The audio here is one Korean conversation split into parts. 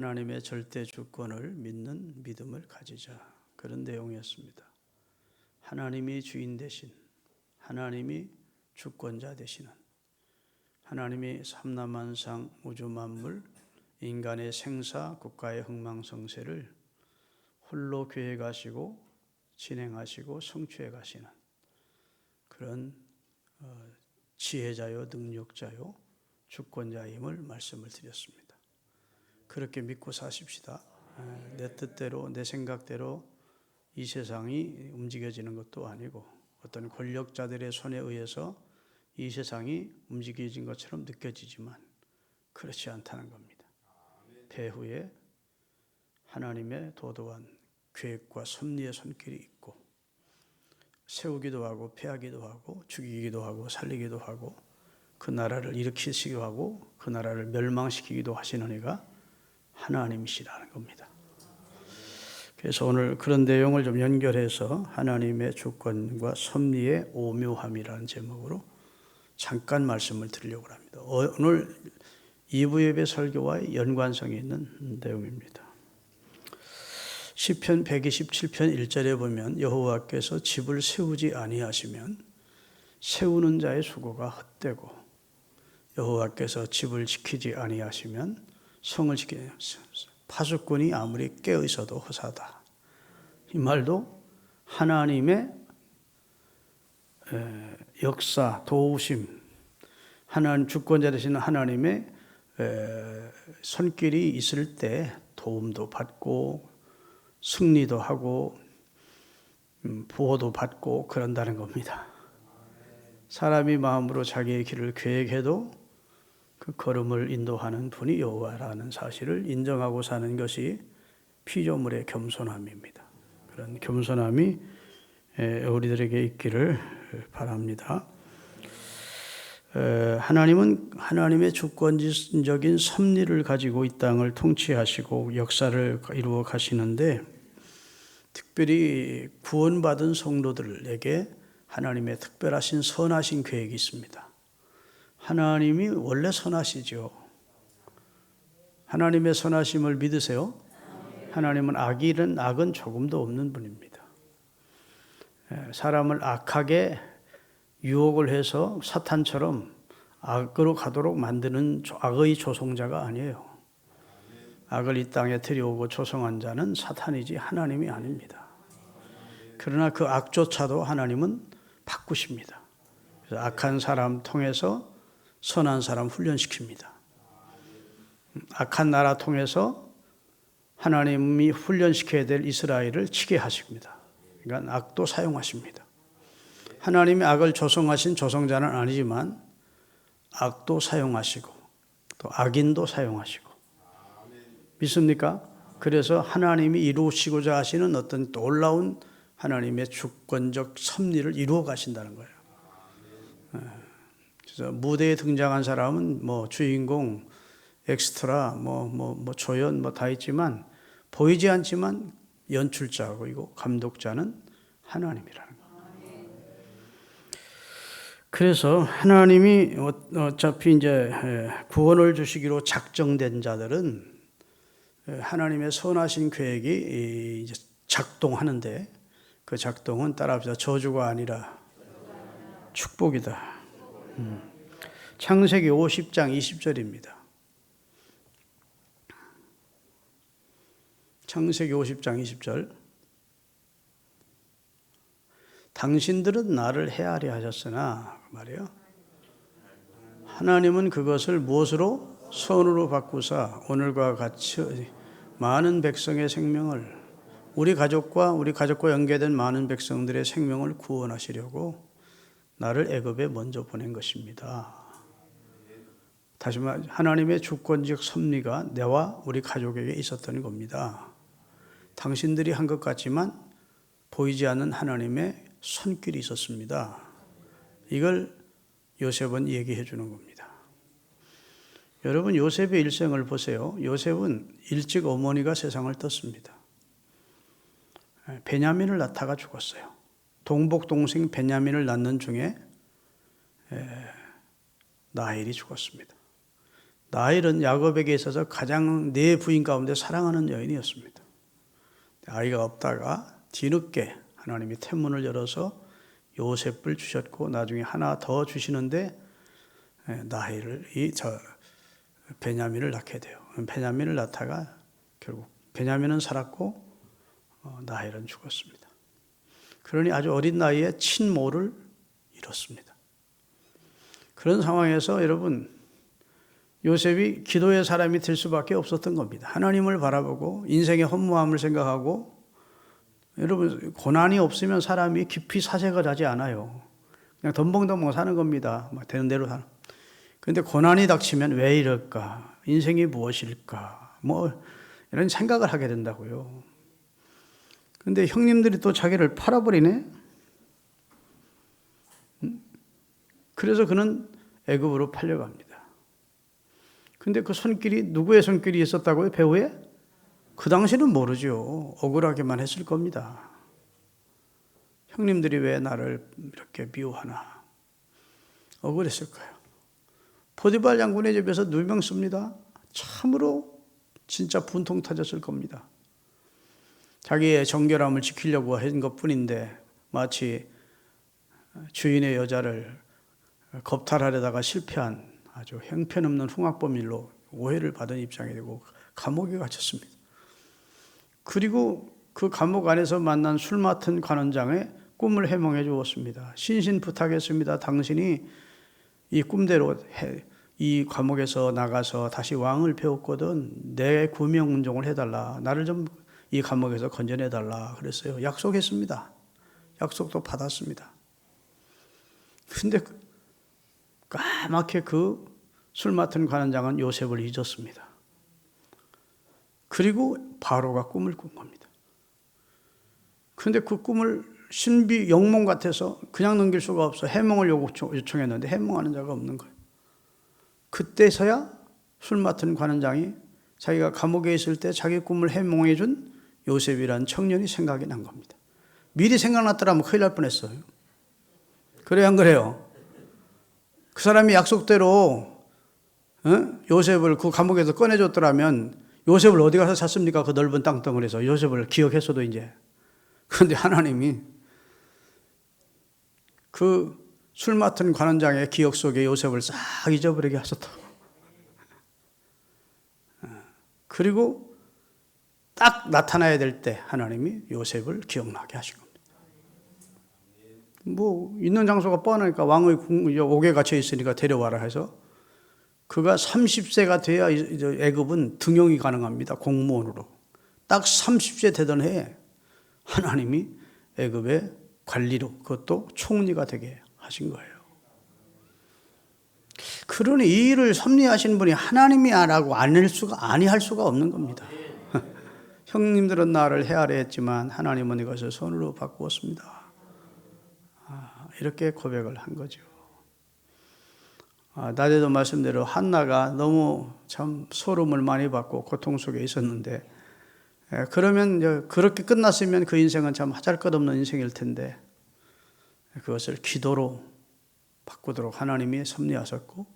하나님의 절대 주권을 믿는 믿음을 가지자. 그런 내용이었습니다. 하나님이 주인 되신, 하나님이 주권자 되시는, 하나님이 삼라만상 우주 만물, 인간의 생사, 국가의 흥망성쇠를 홀로 계획하시고 진행하시고 성취해 가시는 그런 지혜자요, 능력자요, 주권자임을 말씀을 드렸습니다. 그렇게 믿고 사십시다. 내 뜻대로, 내 생각대로 이 세상이 움직여지는 것도 아니고 어떤 권력자들의 손에 의해서 이 세상이 움직여진 것처럼 느껴지지만 그렇지 않다는 겁니다. 배후에 하나님의 도도한 계획과 섭리의 손길이 있고 세우기도 하고 폐하기도 하고 죽이기도 하고 살리기도 하고 그 나라를 일으키시기도 하고 그 나라를 멸망시키기도 하시는 이가 하나님이시라는 겁니다. 그래서 오늘 그런 내용을 좀 연결해서 하나님의 주권과 섭리의 오묘함이라는 제목으로 잠깐 말씀을 드리려고 합니다. 오늘 2부 예배 설교와의 연관성이 있는 내용입니다. 시편 127편 1절에 보면 여호와께서 집을 세우지 아니하시면 세우는 자의 수고가 헛되고 여호와께서 집을 지키지 아니하시면 성을 지키지 파수꾼이 아무리 깨어 있어도 허사다. 이 말도 하나님의 역사, 도우심, 하나님 주권자 되시는 하나님의 손길이 있을 때 도움도 받고 승리도 하고 보호도 받고 그런다는 겁니다. 사람이 마음으로 자기의 길을 계획해도 그 걸음을 인도하는 분이 여호와라는 사실을 인정하고 사는 것이 피조물의 겸손함입니다. 그런 겸손함이 우리들에게 있기를 바랍니다. 하나님은 하나님의 주권적인 섭리를 가지고 이 땅을 통치하시고 역사를 이루어 가시는데 특별히 구원받은 성도들에게 하나님의 특별하신 선하신 계획이 있습니다. 하나님이 원래 선하시죠. 하나님의 선하심을 믿으세요? 하나님은 악은 조금도 없는 분입니다. 사람을 악하게 유혹을 해서 사탄처럼 악으로 가도록 만드는 악의 조성자가 아니에요. 악을 이 땅에 들여오고 조성한 자는 사탄이지 하나님이 아닙니다. 그러나 그 악조차도 하나님은 바꾸십니다. 그래서 악한 사람 통해서 선한 사람 훈련시킵니다. 악한 나라 통해서 하나님이 훈련시켜야 될 이스라엘을 치게 하십니다. 그러니까 악도 사용하십니다. 하나님이 악을 조성하신 조성자는 아니지만 악도 사용하시고 또 악인도 사용하시고 믿습니까? 그래서 하나님이 이루시고자 하시는 어떤 놀라운 하나님의 주권적 섭리를 이루어 가신다는 거예요. 그래서 무대에 등장한 사람은 뭐 주인공, 엑스트라, 조연 다 있지만 보이지 않지만 연출자고 이거 감독자는 하나님이라는 거예요. 그래서 하나님이 어차피 이제 구원을 주시기로 작정된 자들은 하나님의 선하신 계획이 이제 작동하는데 그 작동은 따라합시다. 저주가 아니라 축복이다. 창세기 50장 20절입니다. 창세기 50장 20절. 당신들은 나를 해하려 하셨으나 말이에요. 하나님은 그것을 무엇으로? 선으로 바꾸사 오늘과 같이 많은 백성의 생명을 우리 가족과 연계된 많은 백성들의 생명을 구원하시려고 나를 애굽에 먼저 보낸 것입니다. 다시 말해 하나님의 주권적 섭리가 내와 우리 가족에게 있었던 겁니다. 당신들이 한 것 같지만 보이지 않는 하나님의 손길이 있었습니다. 이걸 요셉은 얘기해 주는 겁니다. 여러분 요셉의 일생을 보세요. 요셉은 일찍 어머니가 세상을 떴습니다. 베냐민을 낳다가 죽었어요. 동복 동생 베냐민을 낳는 중에 라헬이 죽었습니다. 라헬은 야곱에게 있어서 가장 네 부인 가운데 사랑하는 여인이었습니다. 아이가 없다가 뒤늦게 하나님이 태문을 열어서 요셉을 주셨고 나중에 하나 더 주시는데 라헬이 베냐민을 낳게 돼요. 베냐민을 낳다가 결국 베냐민은 살았고 라헬은 죽었습니다. 그러니 아주 어린 나이에 친모를 잃었습니다. 그런 상황에서 여러분 요셉이 기도의 사람이 될 수밖에 없었던 겁니다. 하나님을 바라보고 인생의 허무함을 생각하고 여러분 고난이 없으면 사람이 깊이 사색을 하지 않아요. 그냥 덤벙덤벙 사는 겁니다. 막 되는 대로 사는. 그런데 고난이 닥치면 왜 이럴까? 인생이 무엇일까? 뭐 이런 생각을 하게 된다고요. 그런데 형님들이 또 자기를 팔아버리네. 그래서 그는 애굽으로 팔려갑니다. 근데 그 손길이 누구의 손길이 있었다고요? 배후에? 그 당시는 모르죠. 억울하게만 했을 겁니다. 형님들이 왜 나를 이렇게 미워하나? 억울했을까요? 포디발 장군의 집에서 누명 씁니다. 참으로 진짜 분통 터졌을 겁니다. 자기의 정결함을 지키려고 한 것뿐인데 마치 주인의 여자를 겁탈하려다가 실패한 아주 형편없는 흉악범일로 오해를 받은 입장이 되고 감옥에 갇혔습니다. 그리고 그 감옥 안에서 만난 술 맡은 관원장의 꿈을 해몽해 주었습니다. 신신부탁했습니다. 당신이 이 꿈대로 이 감옥에서 나가서 다시 왕을 배웠거든. 내 구명운동을 해달라. 나를 좀 이 감옥에서 건져내달라. 그랬어요. 약속했습니다. 약속도 받았습니다. 근데 까맣게 그 술 맡은 관원장은 요셉을 잊었습니다. 그리고 바로가 꿈을 꾼 겁니다. 그런데 그 꿈을 신비 영몽 같아서 그냥 넘길 수가 없어. 해몽을 요청했는데 해몽하는 자가 없는 거예요. 그때서야 술 맡은 관원장이 자기가 감옥에 있을 때 자기 꿈을 해몽해 준 요셉이라는 청년이 생각이 난 겁니다. 미리 생각났더라면 큰일 날 뻔했어요. 그래요, 안 그래요? 그 사람이 약속대로 요셉을 그 감옥에서 꺼내줬더라면 요셉을 어디 가서 찾습니까? 그 넓은 땅덩어리에서 요셉을 기억했어도 이제. 그런데 하나님이 그 술 맡은 관원장의 기억 속에 요셉을 싹 잊어버리게 하셨다고. 그리고 딱 나타나야 될 때 하나님이 요셉을 기억나게 하신 겁니다. 뭐 있는 장소가 뻔하니까 왕의 옥에 갇혀 있으니까 데려와라 해서 그가 30세가 돼야 애굽은 등용이 가능합니다. 공무원으로. 딱 30세 되던 해에 하나님이 애굽의 관리로 그것도 총리가 되게 하신 거예요. 그러니 이 일을 섭리하신 분이 하나님이라고 아니할 수가 없는 겁니다. 형님들은 나를 헤아려 했지만 하나님은 이것을 손으로 바꾸었습니다. 이렇게 고백을 한 거죠. 낮에도 말씀대로 한나가 너무 참 소름을 많이 받고 고통 속에 있었는데 그러면 그렇게 끝났으면 그 인생은 참 하잘것없는 인생일 텐데 그것을 기도로 바꾸도록 하나님이 섭리하셨고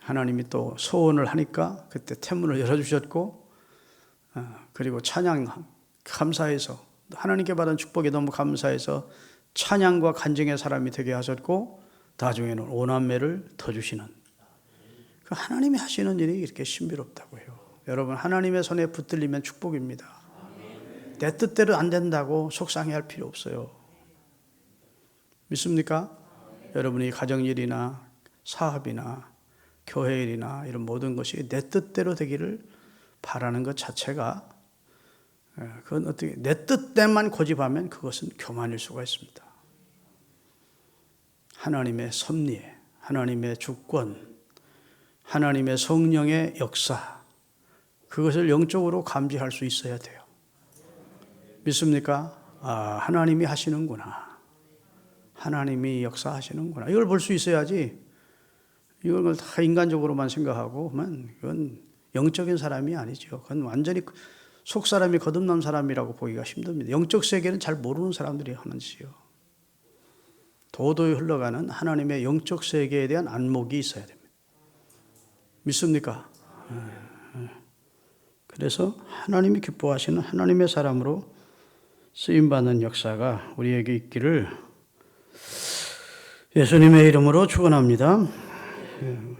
하나님이 또 소원을 하니까 그때 태문을 열어주셨고 그리고 찬양 감사해서 하나님께 받은 축복에 너무 감사해서 찬양과 간증의 사람이 되게 하셨고 나중에는 오남매를 더 주시는 그 하나님이 하시는 일이 이렇게 신비롭다고요. 여러분 하나님의 손에 붙들리면 축복입니다. 내 뜻대로 안 된다고 속상해할 필요 없어요. 믿습니까? 여러분이 가정일이나 사업이나 교회 일이나 이런 모든 것이 내 뜻대로 되기를 바라는 것 자체가 그건 어떻게 내 뜻대만 고집하면 그것은 교만일 수가 있습니다. 하나님의 섭리에 하나님의 주권 하나님의 성령의 역사 그것을 영적으로 감지할 수 있어야 돼요. 믿습니까? 하나님이 하시는구나. 하나님이 역사하시는구나. 이걸 볼 수 있어야지 이걸 다 인간적으로만 생각하고 하면 그건 영적인 사람이 아니죠. 그건 완전히 속 사람이 거듭난 사람이라고 보기가 힘듭니다. 영적 세계는 잘 모르는 사람들이 하는 짓이요. 도도히 흘러가는 하나님의 영적 세계에 대한 안목이 있어야 됩니다. 믿습니까? 그래서 하나님이 기뻐하시는 하나님의 사람으로 쓰임받는 역사가 우리에게 있기를 예수님의 이름으로 축원합니다.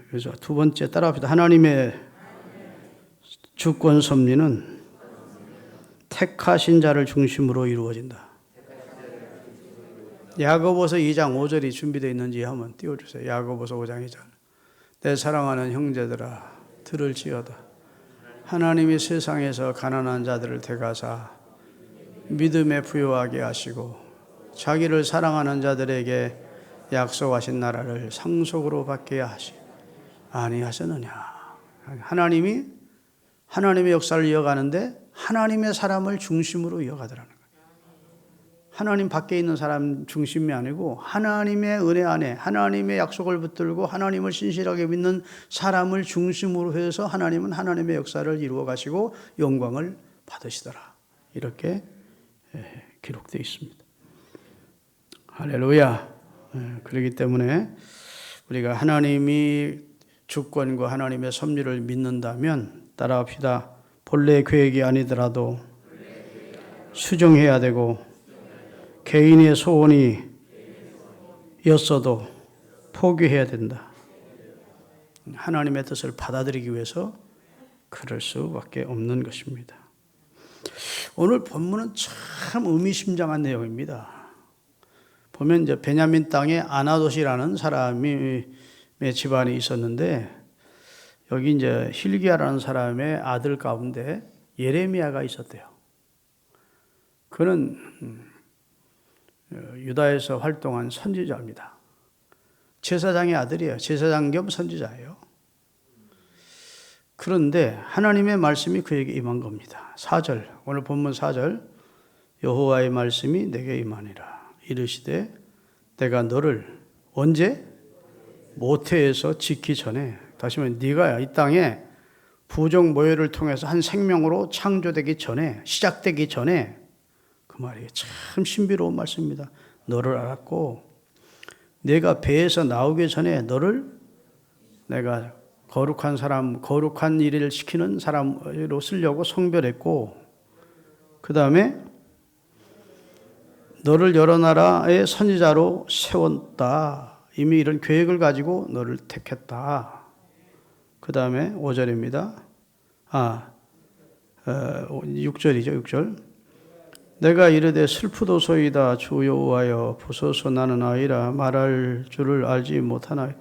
그래서 두 번째 따라합시다. 하나님의 주권 섭리는 택하신 자를 중심으로 이루어진다. 야고보서 2장 5절이 준비되어 있는지 한번 띄워주세요. 야고보서 5장 2절. 내 사랑하는 형제들아 들을지어다. 하나님이 세상에서 가난한 자들을 택하사 믿음에 부요하게 하시고 자기를 사랑하는 자들에게 약속하신 나라를 상속으로 받게 하시 아니하셨느냐. 하나님이 하나님의 역사를 이어가는데 하나님의 사람을 중심으로 이어가더라는 거예요. 하나님 밖에 있는 사람 중심이 아니고 하나님의 은혜 안에 하나님의 약속을 붙들고 하나님을 신실하게 믿는 사람을 중심으로 해서 하나님은 하나님의 역사를 이루어 가시고 영광을 받으시더라. 이렇게 기록되어 있습니다. 할렐루야. 그렇기 때문에 우리가 하나님이 주권과 하나님의 섭리를 믿는다면 따라합시다. 본래 계획이 아니더라도 수정해야 되고 개인의 소원이 였어도 포기해야 된다. 하나님의 뜻을 받아들이기 위해서 그럴 수밖에 없는 것입니다. 오늘 본문은 참 의미심장한 내용입니다. 보면 이제 베냐민 땅에 아나돗이라는 사람의 집안이 있었는데 여기 이제 hil기야라는 사람의 아들 가운데 예레미야가 있었대요. 그는 유다에서 활동한 선지자입니다. 제사장의 아들이에요. 제사장 겸 선지자예요. 그런데 하나님의 말씀이 그에게 임한 겁니다. 4절, 오늘 본문 4절. 여호와의 말씀이 내게 임하니라. 이르시되 내가 너를 언제? 모태에서 짓기 전에, 다시 말하면 네가 이 땅에 부정 모혈을 통해서 한 생명으로 창조되기 전에, 시작되기 전에, 그 말이 참 신비로운 말씀입니다. 너를 알았고 내가 배에서 나오기 전에 너를 내가 거룩한 사람, 거룩한 일을 시키는 사람으로 쓰려고 성별했고, 그 다음에 너를 여러 나라의 선지자로 세웠다. 이미 이런 계획을 가지고 너를 택했다. 그 다음에 5절입니다. 6절이죠. 6절. 내가 이르되 슬프도소이다. 주 여호와여 보소서 나는 아이라 말할 줄을 알지 못하나.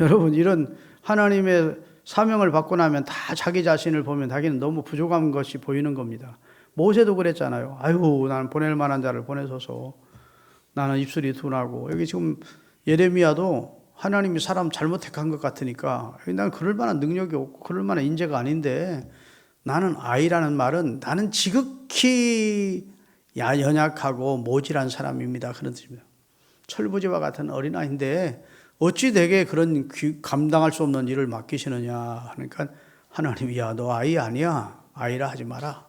여러분, 이런 하나님의 사명을 받고 나면 다 자기 자신을 보면 자기는 너무 부족한 것이 보이는 겁니다. 모세도 그랬잖아요. 아이고, 나는 보낼 만한 자를 보내소서. 나는 입술이 둔하고. 여기 지금 예레미야도 하나님이 사람 잘못 택한 것 같으니까 난 그럴 만한 능력이 없고 그럴 만한 인재가 아닌데 나는 아이라는 말은 나는 지극히 연약하고 모질한 사람입니다. 그런 뜻입니다. 철부지와 같은 어린아이인데 어찌 내게 그런 감당할 수 없는 일을 맡기시느냐. 그러니까 하나님이 야, 너 아이 아니야. 아이라 하지 마라.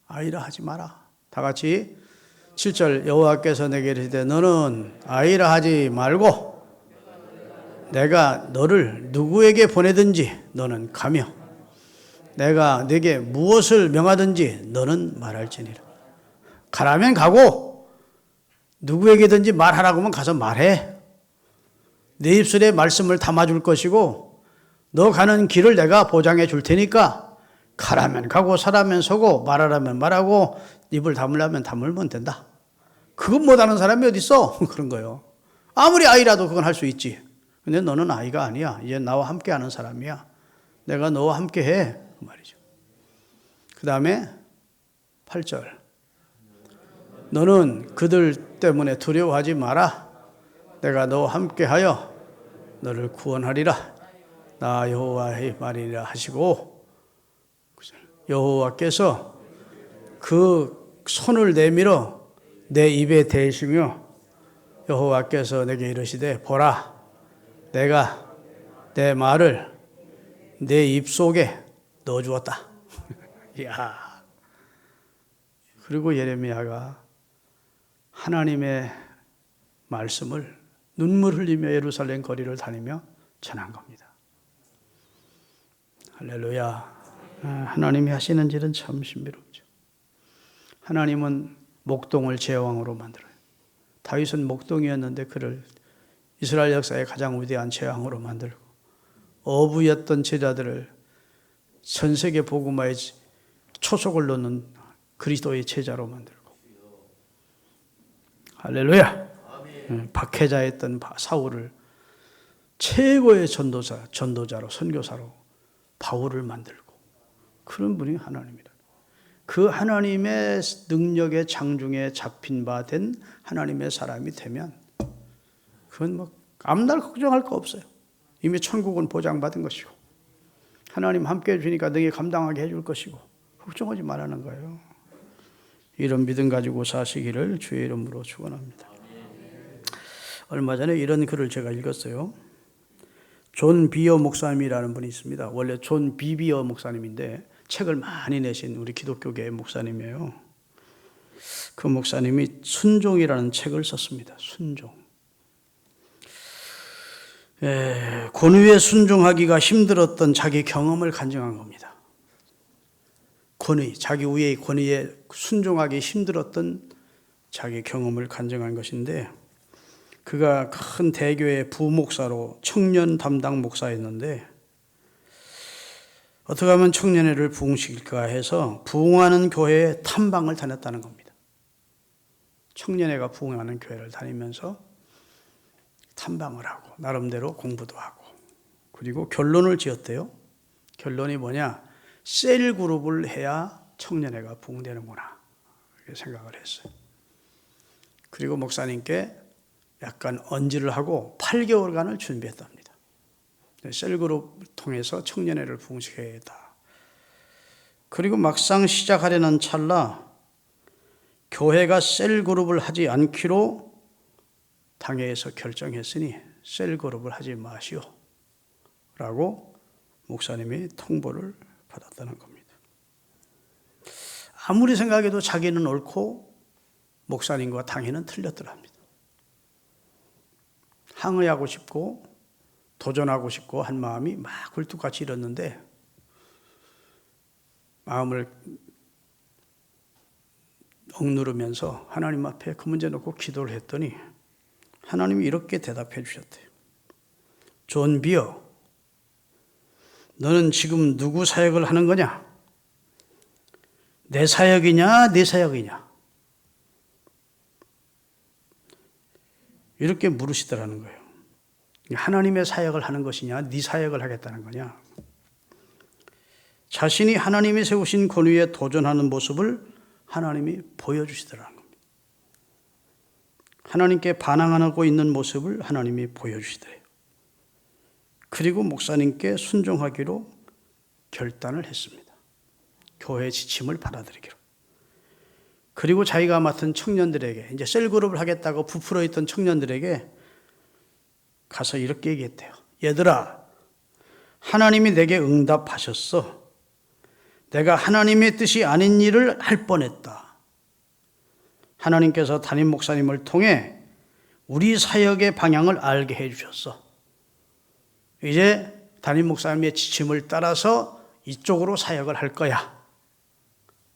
아이라 하지 마라. 다 같이 7절 여호와께서 내게 이르시되 너는 아이라 하지 말고 내가 너를 누구에게 보내든지 너는 가며 내가 네게 무엇을 명하든지 너는 말할지니라. 가라면 가고 누구에게든지 말하라고 하면 가서 말해. 내 입술에 말씀을 담아줄 것이고 너 가는 길을 내가 보장해 줄 테니까 가라면 가고 서라면 서고 말하라면 말하고 입을 다물라면 다물면 된다. 그건 못하는 사람이 어디 있어? 그런 거예요. 아무리 아이라도 그건 할 수 있지. 근데 너는 아이가 아니야. 이제 나와 함께하는 사람이야. 내가 너와 함께해. 그 말이죠. 그 다음에 8절. 너는 그들 때문에 두려워하지 마라. 내가 너와 함께하여 너를 구원하리라. 나 여호와의 말이라 하시고 여호와께서 그 손을 내밀어 내 입에 대시며 여호와께서 내게 이르시되 보라 내가 내 말을 내 입속에 넣어주었다. 이야. 그리고 예레미야가 하나님의 말씀을 눈물 흘리며 예루살렘 거리를 다니며 전한 겁니다. 할렐루야. 하나님이 하시는 일은 참 신비롭죠. 하나님은 목동을 제왕으로 만들어요. 다윗은 목동이었는데 그를 이스라엘 역사의 가장 위대한 제왕으로 만들고, 어부였던 제자들을 전 세계 복음화에 초석을 놓는 그리스도의 제자로 만들고, 할렐루야. 박해자였던 사울을 최고의 전도자로, 선교사로 바울을 만들고, 그런 분이 하나님이다. 그 하나님의 능력의 장중에 잡힌 바 된 하나님의 사람이 되면 그건 뭐 앞날 걱정할 거 없어요. 이미 천국은 보장받은 것이고, 하나님 함께 해주니까 능히 감당하게 해줄 것이고, 걱정하지 말라는 거예요. 이런 믿음 가지고 사시기를 주의 이름으로 축원합니다. 얼마 전에 이런 글을 제가 읽었어요. 존 비어 목사님이라는 분이 있습니다. 원래 존 비비어 목사님인데 책을 많이 내신 우리 기독교계의 목사님이에요. 그 목사님이 순종이라는 책을 썼습니다. 순종. 권위에 순종하기가 힘들었던 자기 경험을 간증한 겁니다. 자기 위의 권위에 순종하기 힘들었던 자기 경험을 간증한 것인데, 그가 큰 대교의 부목사로 청년 담당 목사였는데, 어떻게 하면 청년회를 부흥시킬까 해서 부흥하는 교회에 탐방을 다녔다는 겁니다. 청년회가 부흥하는 교회를 다니면서 탐방을 하고 나름대로 공부도 하고, 그리고 결론을 지었대요. 결론이 뭐냐? 셀 그룹을 해야 청년회가 부흥되는구나, 이렇게 생각을 했어요. 그리고 목사님께 약간 언지를 하고 8개월간을 준비했답니다. 셀그룹을 통해서 청년회를 부흥시켜야겠다. 그리고 막상 시작하려는 찰나 교회가 셀그룹을 하지 않기로 당회에서 결정했으니 셀그룹을 하지 마시오 라고 목사님이 통보를 받았다는 겁니다. 아무리 생각해도 자기는 옳고 목사님과 당회는 틀렸더랍니다. 항의하고 싶고 도전하고 싶고 한 마음이 막 굴뚝같이 일었는데, 마음을 억누르면서 하나님 앞에 그 문제 놓고 기도를 했더니 하나님이 이렇게 대답해 주셨대요. 존 비어, 너는 지금 누구 사역을 하는 거냐? 내 사역이냐, 네 사역이냐? 이렇게 물으시더라는 거예요. 하나님의 사역을 하는 것이냐, 네 사역을 하겠다는 거냐? 자신이 하나님이 세우신 권위에 도전하는 모습을 하나님이 보여주시더라는 겁니다. 하나님께 반항하고 있는 모습을 하나님이 보여주시더래요. 그리고 목사님께 순종하기로 결단을 했습니다. 교회의 지침을 받아들이기로. 그리고 자기가 맡은 청년들에게, 이제 셀그룹을 하겠다고 부풀어 있던 청년들에게 가서 이렇게 얘기했대요. 얘들아, 하나님이 내게 응답하셨어. 내가 하나님의 뜻이 아닌 일을 할 뻔했다. 하나님께서 담임 목사님을 통해 우리 사역의 방향을 알게 해주셨어. 이제 담임 목사님의 지침을 따라서 이쪽으로 사역을 할 거야.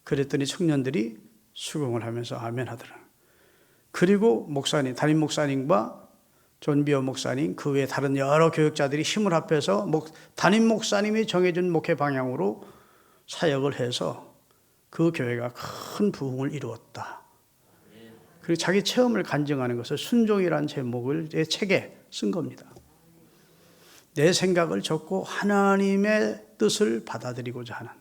그랬더니 청년들이 수긍을 하면서 아멘 하더라. 그리고 목사님, 담임 목사님과 존 비어 목사님, 그 외에 다른 여러 교육자들이 힘을 합해서 담임 목사님이 정해준 목회 방향으로 사역을 해서 그 교회가 큰 부흥을 이루었다. 그리고 자기 체험을 간증하는 것을 순종이라는 제목을 제 책에 쓴 겁니다. 내 생각을 접고 하나님의 뜻을 받아들이고자 하는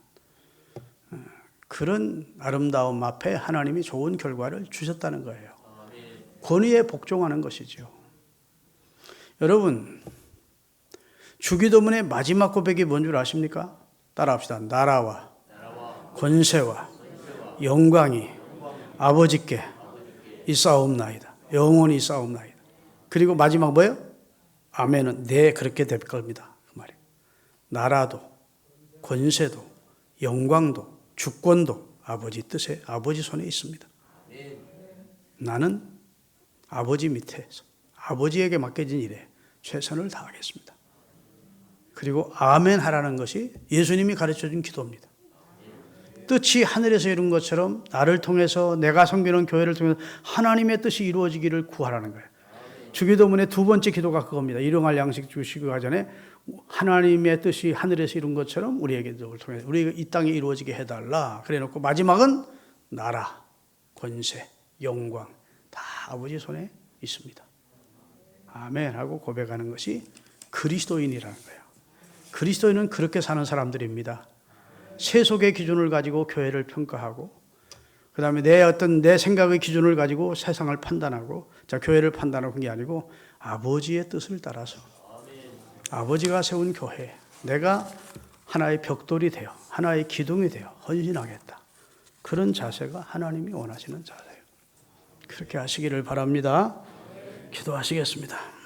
그런 아름다움 앞에 하나님이 좋은 결과를 주셨다는 거예요. 권위에 복종하는 것이죠. 여러분, 주기도문의 마지막 고백이 뭔 줄 아십니까? 따라합시다. 나라와 권세와 영광이 아버지께 있사옵나이다. 영원히 있사옵나이다. 그리고 마지막 뭐예요? 아멘은 네, 그렇게 될 겁니다. 그 말이에요. 나라도 권세도 영광도 주권도 아버지 뜻에, 아버지 손에 있습니다. 나는 아버지 밑에서 아버지에게 맡겨진 일에 최선을 다하겠습니다. 그리고 아멘 하라는 것이 예수님이 가르쳐준 기도입니다. 뜻이 하늘에서 이룬 것처럼 나를 통해서 내가 섬기는 교회를 통해서 하나님의 뜻이 이루어지기를 구하라는 거예요. 주기도문의 두 번째 기도가 그겁니다. 일용할 양식 주시기 전에 하나님의 뜻이 하늘에서 이룬 것처럼 우리에게 통해 우리 이 땅에 이루어지게 해달라. 그래놓고 마지막은 나라, 권세, 영광 다 아버지 손에 있습니다. 아멘 하고 고백하는 것이 그리스도인이라는 거예요. 그리스도인은 그렇게 사는 사람들입니다. 세속의 기준을 가지고 교회를 평가하고 그 다음에 내 생각의 기준을 가지고 세상을 판단하고 교회를 판단하는 게 아니고 아버지의 뜻을 따라서 아버지가 세운 교회 내가 하나의 벽돌이 되어 하나의 기둥이 되어 헌신하겠다. 그런 자세가 하나님이 원하시는 자세예요. 그렇게 하시기를 바랍니다. 기도하시겠습니다.